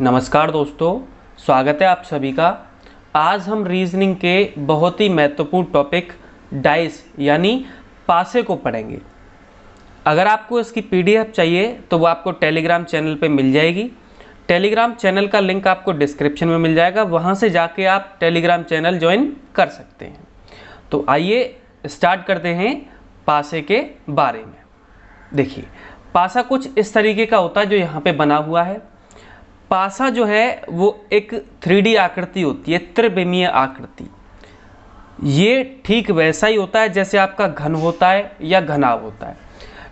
नमस्कार दोस्तों, स्वागत है आप सभी का। आज हम रीजनिंग के बहुत ही महत्वपूर्ण टॉपिक डाइस यानी पासे को पढ़ेंगे। अगर आपको इसकी पीडीएफ चाहिए तो वो आपको टेलीग्राम चैनल पे मिल जाएगी। टेलीग्राम चैनल का लिंक आपको डिस्क्रिप्शन में मिल जाएगा, वहाँ से जाके आप टेलीग्राम चैनल ज्वाइन कर सकते हैं। तो आइए स्टार्ट करते हैं पासे के बारे में। देखिए, पासा कुछ इस तरीके का होता है जो यहाँ पे बना हुआ है। पासा जो है वो एक 3D आकृति होती है, त्रिविमीय आकृति। ये ठीक वैसा ही होता है जैसे आपका घन होता है या घनाभ होता है।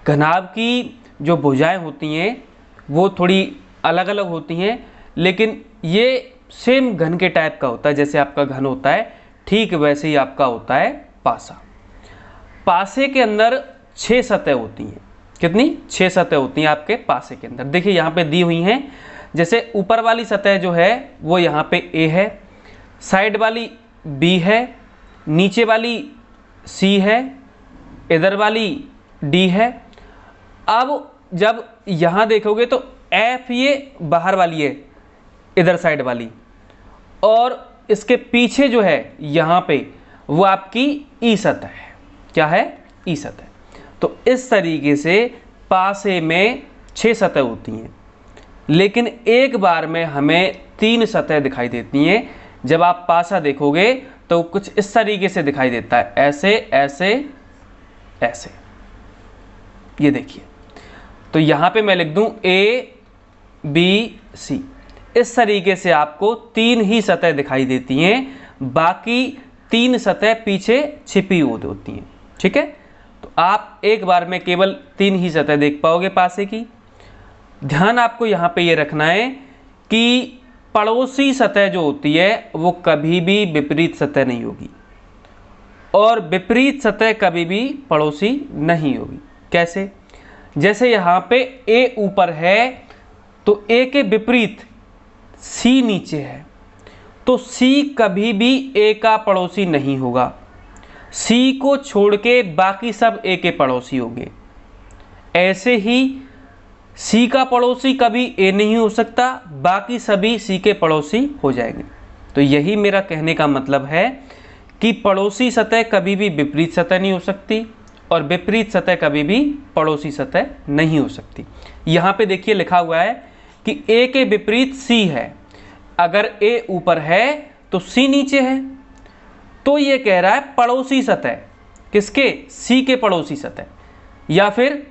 घनाभ की जो भुजाएं होती हैं वो थोड़ी अलग अलग होती हैं, लेकिन ये सेम घन के टाइप का होता है। जैसे आपका घन होता है ठीक वैसे ही आपका होता है पासा। पासे के अंदर 6 सतह होती हैं। कितनी? 6 सतह होती हैं आपके पासे के अंदर। देखिए यहाँ पे दी हुई हैं। जैसे ऊपर वाली सतह जो है वो यहाँ पे A है, साइड वाली B है, नीचे वाली C है, इधर वाली D है। अब जब यहाँ देखोगे तो F ये बाहर वाली है, इधर साइड वाली, और इसके पीछे जो है यहाँ पे वो आपकी E सतह है। क्या है? E सतह। तो इस तरीके से पासे में 6 सतह होती हैं, लेकिन एक बार में हमें 3 सतह दिखाई देती हैं। जब आप पासा देखोगे तो कुछ इस तरीके से दिखाई देता है, ऐसे ऐसे ऐसे। ये देखिए, तो यहाँ पे मैं लिख दूं ABC। इस तरीके से आपको 3 ही सतह दिखाई देती हैं, बाकी 3 सतह पीछे छिपी हुई होती हैं। ठीक है, तो आप एक बार में केवल 3 ही सतह देख पाओगे पासे की। ध्यान आपको यहाँ पे ये रखना है कि पड़ोसी सतह जो होती है वो कभी भी विपरीत सतह नहीं होगी, और विपरीत सतह कभी भी पड़ोसी नहीं होगी। कैसे? जैसे यहाँ पे A ऊपर है तो A के विपरीत C नीचे है, तो C कभी भी A का पड़ोसी नहीं होगा। C को छोड़ के बाकी सब A के पड़ोसी होंगे। ऐसे ही C का पड़ोसी कभी A नहीं हो सकता, बाकी सभी C के पड़ोसी हो जाएंगे। तो यही मेरा कहने का मतलब है कि पड़ोसी सतह कभी भी विपरीत सतह नहीं हो सकती, और विपरीत सतह कभी भी पड़ोसी सतह नहीं हो सकती। यहाँ पे देखिए लिखा हुआ है कि A के विपरीत C है। अगर A ऊपर है तो C नीचे है, तो ये कह रहा है पड़ोसी सतह किसके? C के पड़ोसी सतह या फिर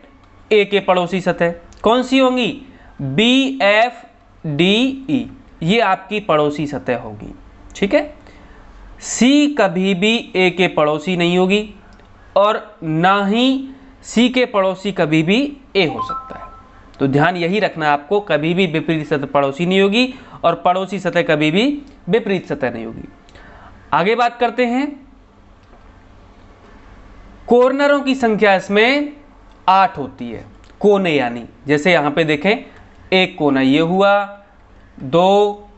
A के पड़ोसी सतह कौन सी होंगी? BFDE, ये आपकी पड़ोसी सतह होगी। ठीक है, C कभी भी A के पड़ोसी नहीं होगी, और ना ही C के पड़ोसी कभी भी A हो सकता है। तो ध्यान यही रखना है आपको, कभी भी विपरीत सतह पड़ोसी नहीं होगी, और पड़ोसी सतह कभी भी विपरीत सतह नहीं होगी। आगे बात करते हैं। कॉर्नरों की संख्या इसमें 8 होती है। कोने यानी जैसे यहाँ पे देखें, एक कोना ये हुआ, 2,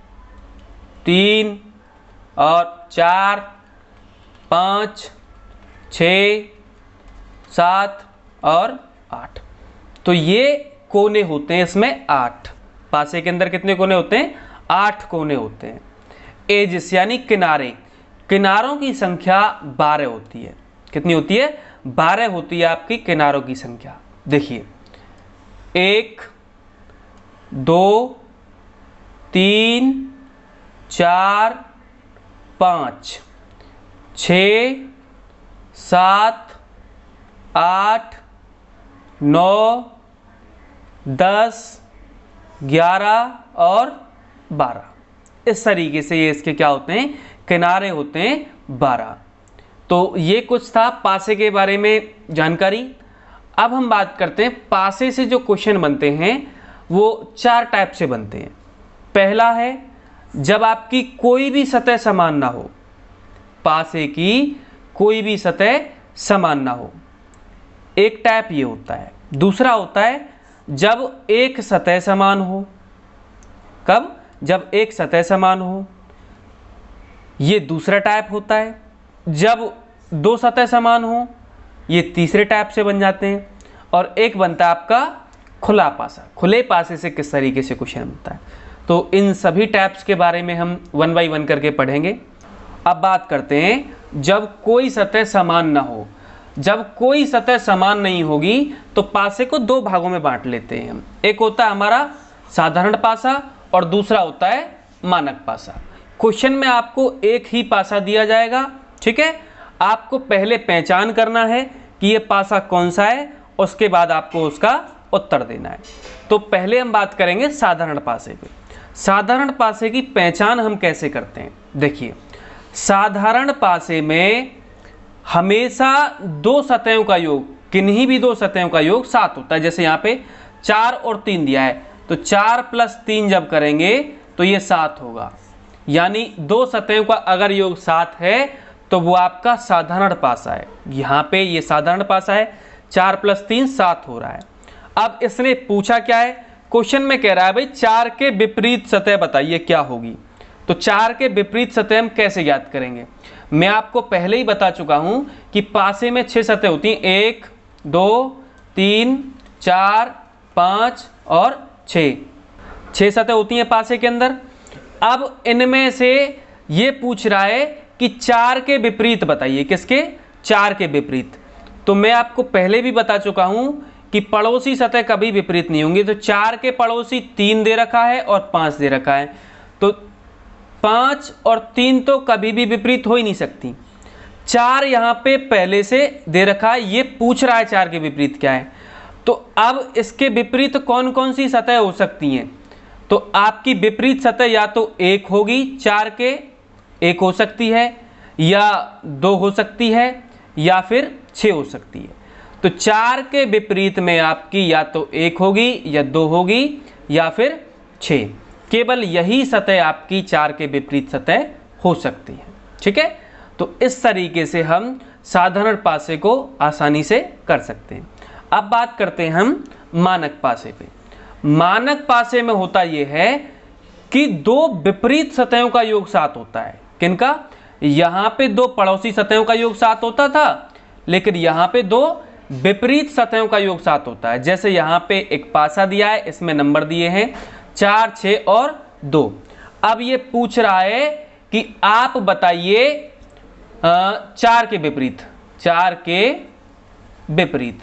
3 और 4, 5, 6, 7 और 8। तो ये कोने होते हैं इसमें 8। पासे के अंदर कितने कोने होते हैं? 8 कोने होते हैं। एजिस यानी किनारे, किनारों की संख्या 12 होती है। कितनी होती है? 12 होती है आपकी किनारों की संख्या। देखिए, 1, 2, 3, 4, 5, 6, 7, 8, 9, 10, 11 और 12। इस तरीके से ये इसके क्या होते हैं? किनारे होते हैं 12। तो ये कुछ था पासे के बारे में जानकारी। अब हम बात करते हैं पासे से जो क्वेश्चन बनते हैं वो 4 टाइप से बनते हैं। पहला है जब आपकी कोई भी सतह समान ना हो, पासे की कोई भी सतह समान ना हो, एक टाइप ये होता है। दूसरा होता है जब एक सतह समान हो। कब? जब एक सतह समान हो, ये दूसरा टाइप होता है। जब 2 सतह समान हो, ये तीसरे टाइप से बन जाते हैं। और एक बनता है आपका खुला पासा। खुले पासे से किस तरीके से क्वेश्चन बनता है? तो इन सभी टैप्स के बारे में हम 1 बाय 1 करके पढ़ेंगे। अब बात करते हैं जब कोई सतह समान ना हो। जब कोई सतह समान नहीं होगी तो पासे को दो भागों में बांट लेते हैं हम। एक होता है हमारा साधारण पासा और दूसरा होता है मानक पासा। क्वेश्चन में आपको एक ही पासा दिया जाएगा, ठीक है। आपको पहले पहचान करना है कि ये पासा कौन सा है, उसके बाद आपको उसका उत्तर देना है। तो पहले हम बात करेंगे साधारण पासे पे। साधारण पासे की पहचान हम कैसे करते हैं, देखिए साधारण पासे में हमेशा दो सतहों का योग, किन्हीं भी दो सतहों का योग 7 होता है। जैसे यहाँ पे 4 और 3 दिया है, तो 4 + 3 जब करेंगे तो ये 7 होगा। यानी दो सतहों का अगर योग 7 है तो वो आपका साधारण पासा है। यहाँ पे ये साधारण पासा है, 4 + 3 7 हो रहा है। अब इसने पूछा क्या है, क्वेश्चन में कह रहा है भाई 4 के विपरीत सतह बताइए क्या होगी। तो 4 के विपरीत सतह हम कैसे ज्ञात करेंगे। मैं आपको पहले ही बता चुका हूं कि पासे में 6 सतह होती हैं, 1 2 3 4 5 और 6 सतह होती हैं पासे के अंदर। अब इनमें से ये पूछ रहा है कि 4 के विपरीत बताइए, किसके, 4 के विपरीत। तो मैं आपको पहले भी बता चुका हूं कि पड़ोसी सतह कभी विपरीत नहीं होंगी। तो 4 के पड़ोसी 3 दे रखा है और 5 दे रखा है, तो 5 और 3 तो कभी भी विपरीत हो ही नहीं सकती। 4 यहाँ पे पहले से दे रखा है, ये पूछ रहा है 4 के विपरीत क्या है। तो अब इसके विपरीत कौन कौन सी सतह हो सकती हैं, तो आपकी विपरीत सतह या तो 1 होगी, 4 के 1 हो सकती है, या 2 हो सकती है, या फिर 6 हो सकती है। तो 4 के विपरीत में आपकी या तो 1 होगी, या 2 होगी, या फिर 6। केवल यही सतह आपकी 4 के विपरीत सतह हो सकती है, ठीक है। तो इस तरीके से हम साधारण पासे को आसानी से कर सकते हैं। अब बात करते हैं हम मानक पासे पे। मानक पासे में होता यह है कि दो विपरीत सतहों का योग 7 होता है। किनका, यहां पे दो पड़ोसी सतहों का योग 7 होता था, लेकिन यहां पे दो विपरीत सतहों का योग 7 होता है। जैसे यहां पे एक पासा दिया है, इसमें नंबर दिए हैं 4 6 और 2। अब ये पूछ रहा है कि आप बताइए 4 के विपरीत, 4 के विपरीत।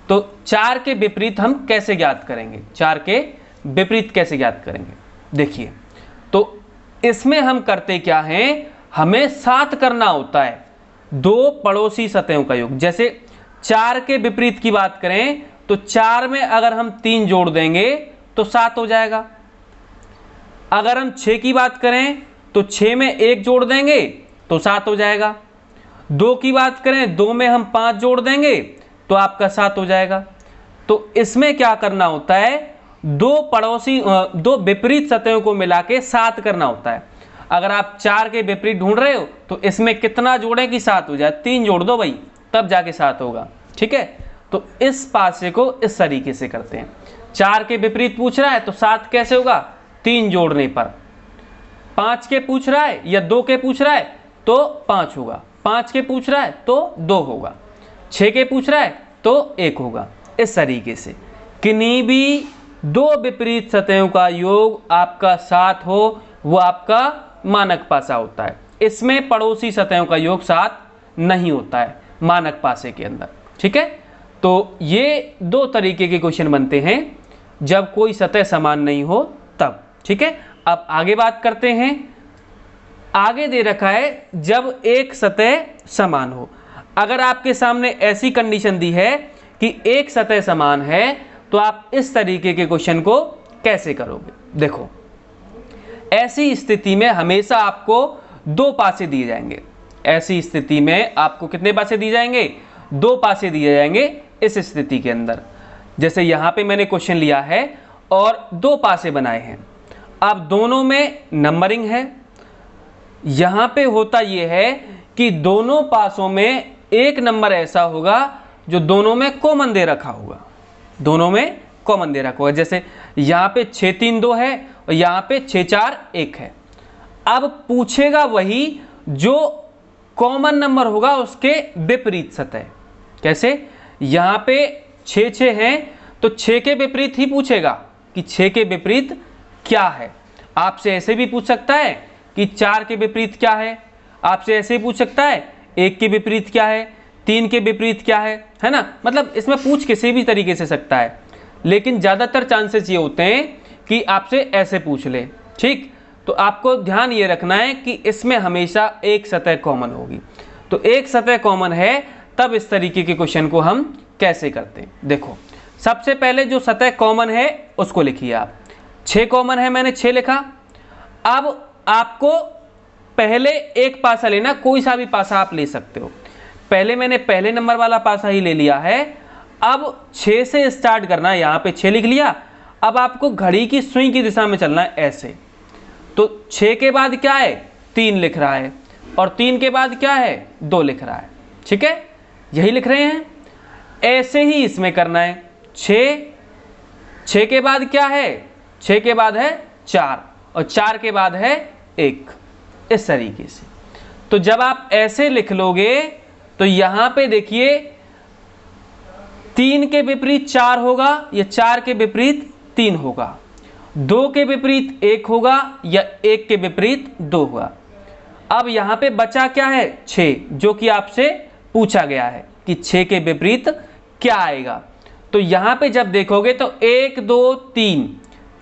तो 4 के विपरीत हम कैसे ज्ञात करेंगे, 4 के विपरीत कैसे ज्ञात करेंगे, देखिए। तो इसमें हम करते क्या हैं, हमें 7 करना होता है दो पड़ोसी सतहों का योग। जैसे 4 के विपरीत की बात करें तो 4 में अगर हम 3 जोड़ देंगे तो 7 हो जाएगा। अगर हम 6 की बात करें तो 6 में 1 जोड़ देंगे तो 7 हो जाएगा। 2 की बात करें, 2 में हम 5 जोड़ देंगे तो आपका 7 हो जाएगा। तो इसमें क्या करना होता है, दो विपरीत सतहों को मिला के 7 करना होता है। अगर आप 4 के विपरीत ढूंढ रहे हो तो इसमें कितना जोड़ें कि 7 हो जाए, 3 जोड़ दो भाई, तब जाके 7 होगा, ठीक है। तो इस पासे को इस तरीके से करते हैं। 4 के विपरीत पूछ रहा है तो 7 कैसे होगा, 3 जोड़ने पर। 5 के पूछ रहा है या 2 के पूछ रहा है तो 5 होगा, 5 के पूछ रहा है तो 2 होगा, 6 के पूछ रहा है तो 1 होगा। इस तरीके से किन्हीं भी दो विपरीत सतहों का योग आपका 7 हो, वो आपका मानक पासा होता है। इसमें पड़ोसी सतहों का योग 7 नहीं होता है मानक पासे के अंदर, ठीक है। तो ये दो तरीके के क्वेश्चन बनते हैं जब कोई सतह समान नहीं हो तब, ठीक है। अब आगे बात करते हैं। आगे दे रखा है जब एक सतह समान हो। अगर आपके सामने ऐसी कंडीशन दी है कि एक सतह समान है तो आप इस तरीके के क्वेश्चन को कैसे करोगे, देखो। ऐसी स्थिति में हमेशा आपको 2 पासे दिए जाएंगे। ऐसी स्थिति में आपको कितने पासे दिए जाएंगे, 2 पासे दिए जाएंगे। इस स्थिति के अंदर जैसे यहां पे मैंने क्वेश्चन लिया है और 2 पासे बनाए हैं। अब दोनों में नंबरिंग है। यहां पे होता यह है कि दोनों पासों में एक नंबर ऐसा होगा जो दोनों में कॉमन दे रखा होगा, दोनों में कॉमन दे रखा होगा। जैसे यहां पे 6 3 2 है और यहां पे 6 4 1 है। अब पूछेगा वही जो कॉमन नंबर होगा उसके विपरीत सतह। कैसे, यहां पे 6 6 हैं तो 6 के विपरीत ही पूछेगा कि 6 के विपरीत क्या है। आपसे ऐसे भी पूछ सकता है कि 4 के विपरीत क्या है, आपसे ऐसे ही पूछ सकता है 1 के विपरीत क्या है, 3 के विपरीत क्या है ना। मतलब इसमें पूछ किसी भी तरीके से सकता है, लेकिन ज़्यादातर चांसेस ये होते हैं कि आपसे ऐसे पूछ ले। ठीक, तो आपको ध्यान ये रखना है कि इसमें हमेशा एक सतह कॉमन होगी। तो एक सतह कॉमन है, तब इस तरीके के क्वेश्चन को हम कैसे करते हैं। देखो, सबसे पहले जो सतह कॉमन है उसको लिखिए आप। 6 कॉमन है, मैंने 6 लिखा। अब आपको पहले एक पासा लेना, कोई सा भी पासा आप ले सकते हो। पहले मैंने पहले नंबर वाला पासा ही ले लिया है। अब 6 से स्टार्ट करना है, यहाँ पे 6 लिख लिया। अब आपको घड़ी की सुई की दिशा में चलना है ऐसे। तो 6 के बाद क्या है, 3 लिख रहा है, और 3 के बाद क्या है, 2 लिख रहा है। ठीक है, यही लिख रहे हैं। ऐसे ही इसमें करना है। 6 के बाद क्या है, 6 के बाद है 4, और 4 के बाद है 1, इस तरीके से। तो जब आप ऐसे लिख लोगे तो यहां पे देखिए 3 के विपरीत 4 होगा या 4 के विपरीत 3 होगा, 2 के विपरीत 1 होगा या 1 के विपरीत 2 होगा। अब यहां पे बचा क्या है, 6, जो कि आपसे पूछा गया है कि 6 के विपरीत क्या आएगा। तो यहां पे जब देखोगे तो 1 2 3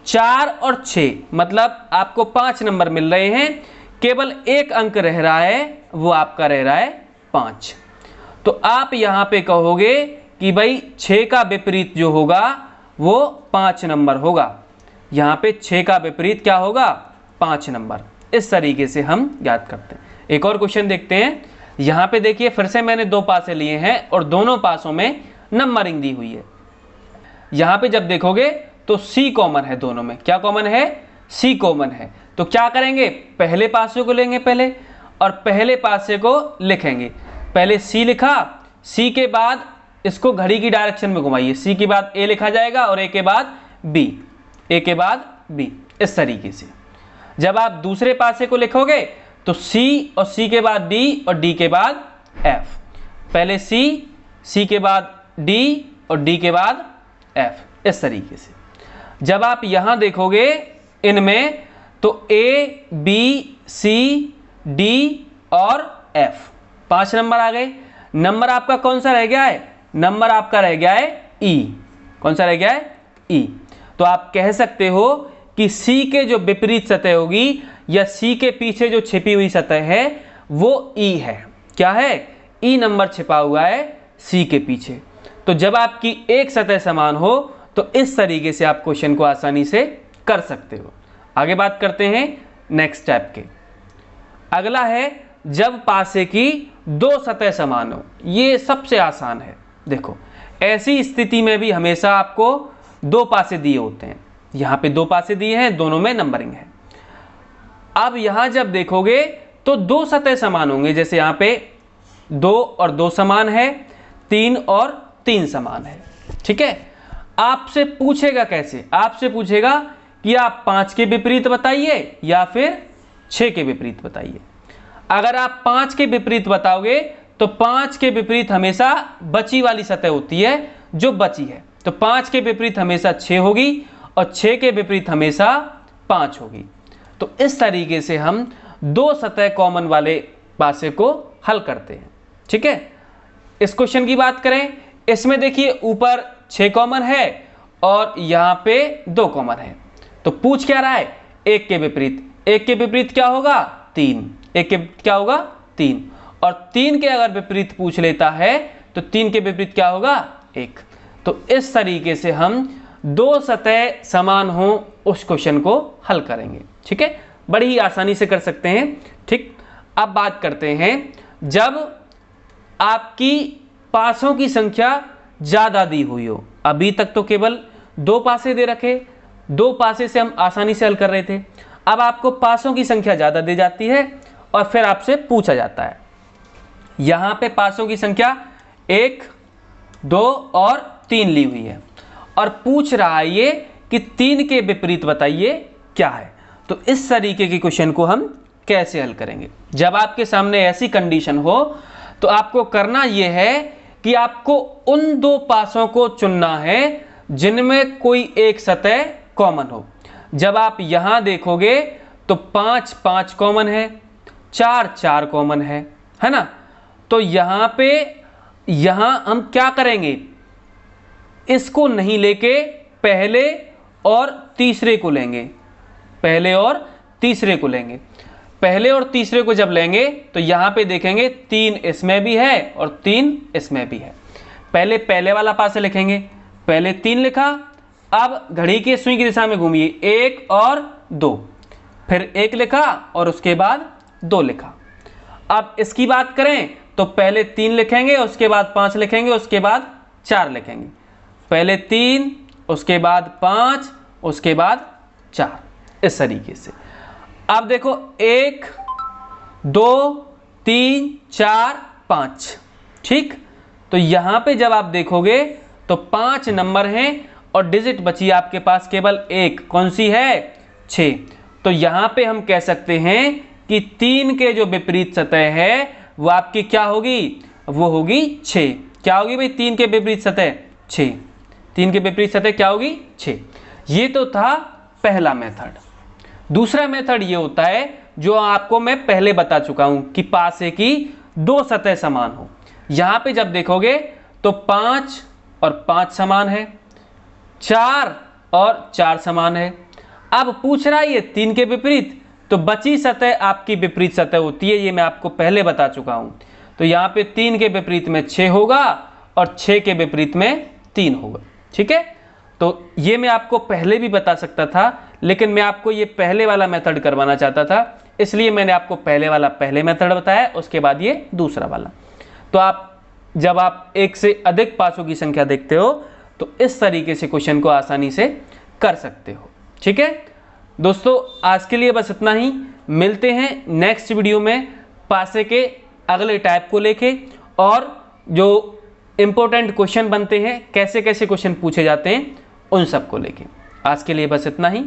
4 और 6, मतलब आपको 5 नंबर मिल रहे हैं। केवल एक अंक रह रहा है, वो आपका रह रहा है 5। तो आप यहां पे कहोगे कि भाई 6 का विपरीत जो होगा वो 5 नंबर होगा। यहां पे 6 का विपरीत क्या होगा, 5 नंबर। इस तरीके से हम याद करते हैं। एक और क्वेश्चन देखते हैं। यहां पे देखिए, फिर से मैंने 2 पासे लिए हैं और दोनों पासों में नंबरिंग दी हुई है। यहां पे जब देखोगे तो सी कॉमन है, दोनों में क्या कॉमन है, सी कॉमन है। तो क्या करेंगे, पहले पासे को लेंगे पहले, और पहले पासे को लिखेंगे। पहले सी लिखा, सी के बाद इसको घड़ी की डायरेक्शन में घुमाइए। सी के बाद ए लिखा जाएगा और ए के बाद बी, ए के बाद बी, इस तरीके से। जब आप दूसरे पासे को लिखोगे तो सी, और सी के बाद डी, और डी के बाद एफ। पहले सी, सी के बाद डी, और डी के बाद एफ, इस तरीके से। जब आप यहां देखोगे इनमें तो ए बी सी डी और एफ, 5 नंबर आ गए। नंबर आपका कौन सा रह गया है, नंबर आपका रह गया है ई। कौन सा रह गया है, ई। तो आप कह सकते हो कि सी के जो विपरीत सतह होगी या सी के पीछे जो छिपी हुई सतह है वो ई है। क्या है, ई नंबर छिपा हुआ है सी के पीछे। तो जब आपकी एक सतह समान हो तो इस तरीके से आप क्वेश्चन को आसानी से कर सकते हो। आगे बात करते हैं नेक्स्ट स्टेप के। अगला है जब पासे की 2 सतह समान हो। ये सबसे आसान है। देखो, ऐसी स्थिति में भी हमेशा आपको 2 पासे दिए होते हैं। यहां पे 2 पासे दिए हैं, दोनों में नंबरिंग है। अब यहां जब देखोगे तो 2 सतह समान होंगे। जैसे यहां पे 2 और 2 समान है, 3 और 3 समान है। ठीक है, आपसे पूछेगा कैसे, आपसे पूछेगा कि आप 5 के विपरीत बताइए या फिर 6 के विपरीत बताइए। अगर आप 5 के विपरीत बताओगे तो 5 के विपरीत हमेशा बची वाली सतह होती है जो बची है। तो 5 के विपरीत हमेशा 6 होगी और 6 के विपरीत हमेशा 5 होगी। तो इस तरीके से हम 2 सतह कॉमन वाले पासे को हल करते हैं। ठीक है, इस क्वेश्चन की बात करें, इसमें देखिए ऊपर 6 कॉमन है और यहां पे 2 कॉमन है। तो पूछ क्या रहा है, 1 के विपरीत। 1 के विपरीत क्या होगा, 3। 1 के क्या होगा, 3। और 3 के अगर विपरीत पूछ लेता है तो 3 के विपरीत क्या होगा, 1। तो इस तरीके से हम 2 सतह समान हो उस क्वेश्चन को हल करेंगे। ठीक है, बड़ी ही आसानी से कर सकते हैं। ठीक, अब बात करते हैं जब आपकी पासों की संख्या ज्यादा दी हुई हो। अभी तक तो केवल 2 पासे दे रखे, 2 पासे से हम आसानी से हल कर रहे थे। अब आपको पासों की संख्या ज्यादा दी जाती है और फिर आपसे पूछा जाता है, यहां पे पासों की संख्या 1 2 और 3 ली हुई है और पूछ रहा है ये कि 3 के विपरीत बताइए क्या है। तो इस तरीके के क्वेश्चन को हम कैसे हल करेंगे। जब आपके सामने ऐसी कंडीशन हो तो आपको करना यह है कि आपको उन 2 पासों को चुनना है जिनमें कोई एक सतह कॉमन हो। जब आप यहां देखोगे तो 5 5 कॉमन है, 4 4 कॉमन है ना। तो यहां हम क्या करेंगे, इसको नहीं लेके पहले और तीसरे को लेंगे, पहले और तीसरे को लेंगे। पहले और तीसरे को जब लेंगे तो यहां पे देखेंगे 3 इसमें भी है और 3 इसमें भी है। पहले वाला पासे लिखेंगे, पहले 3 लिखा, अब घड़ी के सुई की दिशा में घूमिए, 1 और 2, फिर 1 लिखा और उसके बाद 2 लिखा। अब इसकी बात करें तो पहले 3 लिखेंगे, उसके बाद 5 लिखेंगे, उसके बाद 4 लिखेंगे। पहले 3, उसके बाद 5, उसके बाद 4, इस तरीके से। अब देखो 1 2 3 4 5, ठीक। तो यहां पे जब आप देखोगे तो 5 नंबर हैं और डिजिट बची आपके पास केवल एक, कौन सी है, 6। तो यहां पे हम कह सकते हैं कि 3 के जो विपरीत सतह है वो आपकी क्या होगी, वो होगी 6। क्या होगी भाई 3 के विपरीत सतह, 6। 3 के विपरीत सतह क्या होगी, 6। ये तो था पहला मेथड। दूसरा मेथड ये होता है जो आपको मैं पहले बता चुका हूं कि पासे की 2 सतह समान हो। यहां पे जब देखोगे तो 5 और 5 समान है, 4 और 4 समान है। अब पूछ रहा है ये 3 के विपरीत, तो बची सतह आपकी विपरीत सतह होती है, ये मैं आपको पहले बता चुका हूं। तो यहां पे 3 के विपरीत में 6 होगा और 6 के विपरीत में 3 होगा, ठीक है। तो ये मैं आपको पहले भी बता सकता था, लेकिन मैं आपको ये पहले वाला मेथड करवाना चाहता था, इसलिए मैंने आपको पहले वाला पहले मेथड बताया, उसके बाद ये दूसरा वाला। तो आप जब आप एक से अधिक पासों की संख्या देखते हो तो इस तरीके से क्वेश्चन को आसानी से कर सकते हो, ठीक है। दोस्तों आज के लिए बस इतना ही, मिलते हैं नेक्स्ट वीडियो में पासे के अगले टाइप को लेके, और जो इंपॉर्टेंट क्वेश्चन बनते हैं, कैसे कैसे क्वेश्चन पूछे जाते हैं, उन सब को लेके। आज के लिए बस इतना ही।